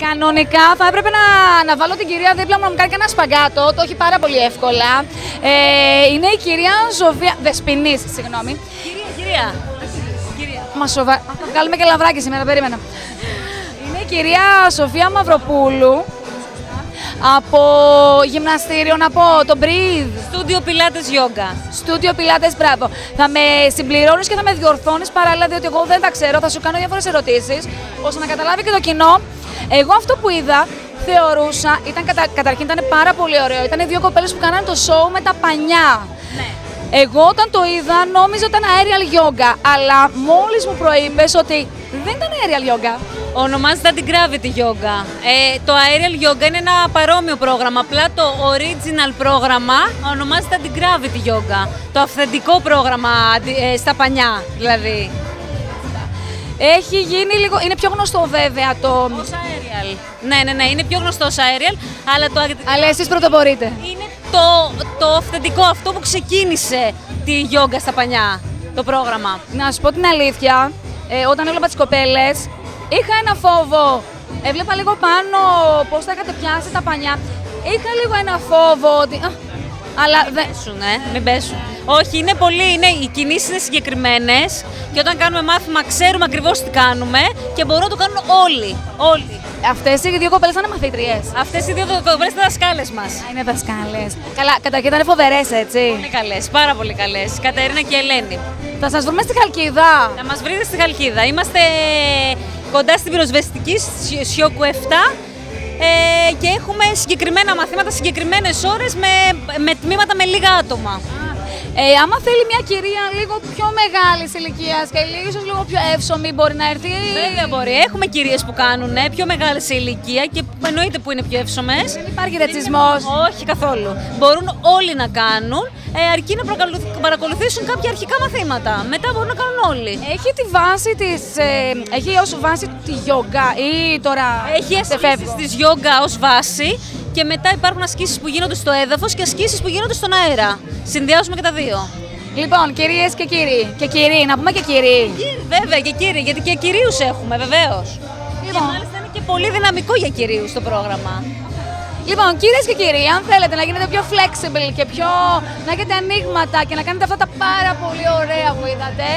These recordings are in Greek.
Κανονικά θα έπρεπε να βάλω την κυρία δίπλα μου να μου κάνει και ένα σπαγκάτο, το έχει πάρα πολύ εύκολα. Είναι η κυρία Σοφία Δεσποινής, συγγνώμη. Κυρία. Μα σοβαρά. Θα βγάλουμε και λαβράκι σήμερα, περίμενα. Είναι η κυρία Σοφία Μαυροπούλου. Από γυμναστήριο, να πω, το Breathe. Στούντιο Πιλάτες Γιόγκα. Στούντιο Πιλάτες, μπράβο. Θα με συμπληρώνεις και θα με διορθώνεις παράλληλα, διότι εγώ δεν τα ξέρω. Θα σου κάνω διάφορες ερωτήσεις, ώστε να καταλάβει και το κοινό. Εγώ αυτό που είδα, θεωρούσα, καταρχήν ήταν πάρα πολύ ωραίο. Ήταν δύο κοπέλες που κάνανε το show με τα πανιά. Ναι. Εγώ όταν το είδα νόμιζα ότι ήταν aerial yoga, αλλά μόλις μου προείπες ότι δεν ήταν aerial yoga. Ονομάζεται Anti-Gravity Yoga. Το Aerial Yoga είναι ένα παρόμοιο πρόγραμμα, απλά το original πρόγραμμα ονομάζεται Anti-Gravity Yoga. Το αυθεντικό πρόγραμμα στα πανιά, δηλαδή. Έχει γίνει λίγο, είναι πιο γνωστό βέβαια το... Ως Aerial. Ναι, είναι πιο γνωστό ως Aerial, αλλά εσείς πρωτοπορείτε. Είναι το αυθεντικό, αυτό που ξεκίνησε τη γιόγκα στα πανιά, το πρόγραμμα. Να σου πω την αλήθεια, όταν έβλεπα τις κοπέλες, είχα ένα φόβο. Έβλεπα λίγο πάνω πώς θα είχατε πιάσει τα πανιά. Είχα λίγο ένα φόβο ότι... αλλά δεν... Μην πέσουν. Όχι, οι κινήσεις είναι συγκεκριμένες και όταν κάνουμε μάθημα ξέρουμε ακριβώς τι κάνουμε και μπορούν να το κάνουν όλοι. Αυτές οι δύο κοπέλες είναι μαθήτριες. Αυτές οι δύο κοπέλες είναι δασκάλες μας. Είναι δασκάλες. Καλά, καταρχήν ήταν φοβερές, έτσι. Πολύ καλές, πάρα πολύ καλές. Κατερίνα και Ελένη. Θα σας βρούμε στη Χαλκίδα. Θα μας βρείτε στη Χαλκίδα. Είμαστε κοντά στην πυροσβεστική Σιόκου 7 και έχουμε συγκεκριμένα μαθήματα, συγκεκριμένες ώρες με τμήματα με λίγα άτομα. Άμα θέλει μια κυρία λίγο πιο μεγάλης ηλικίας και ίσως λίγο πιο εύσωμη, μπορεί να έρθει. Βέβαια μπορεί. Έχουμε κυρίες που κάνουν πιο μεγάλες σε ηλικία και εννοείται που είναι πιο εύσωμες. Δεν υπάρχει ρατσισμός. Όχι καθόλου. Μπορούν όλοι να κάνουν, αρκεί να παρακολουθήσουν κάποια αρχικά μαθήματα. Μετά μπορούν να κάνουν όλοι. Έχει τη βάση της. Έχει ως βάση τη γιόγκα ή τώρα. Έχει ασκήσεις της γιόγκα ως βάση. Και μετά υπάρχουν ασκήσεις που γίνονται στο έδαφος και ασκήσεις που γίνονται στον αέρα. Συνδυάζουμε και τα δύο. Λοιπόν, κυρίες και κύριοι. Και κύριοι, να πούμε και κύριοι. Βέβαια, και κύριοι, γιατί και κυρίους έχουμε, βεβαίως. Λοιπόν. Και μάλιστα είναι και πολύ δυναμικό για κυρίους το πρόγραμμα. Λοιπόν, κυρίες και κύριοι, αν θέλετε να γίνετε πιο flexible και να έχετε ανοίγματα και να κάνετε αυτά τα πάρα πολύ ωραία που είδατε,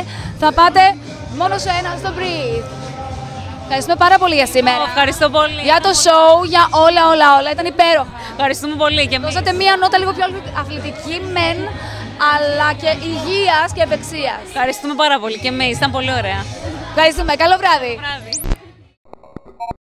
θα πάτε μόνο σε ένα στο Breathe. Ευχαριστούμε πάρα πολύ για σήμερα. Ευχαριστώ πολύ. Για το show, για όλα. Ήταν υπέροχα. Ευχαριστούμε πολύ και εμείς. Δώσατε μία νότα λίγο πιο αθλητική, μεν, αλλά και υγείας και ευεξίας. Ευχαριστούμε πάρα πολύ και εμείς. Ήταν πολύ ωραία. Ευχαριστούμε. Καλό βράδυ.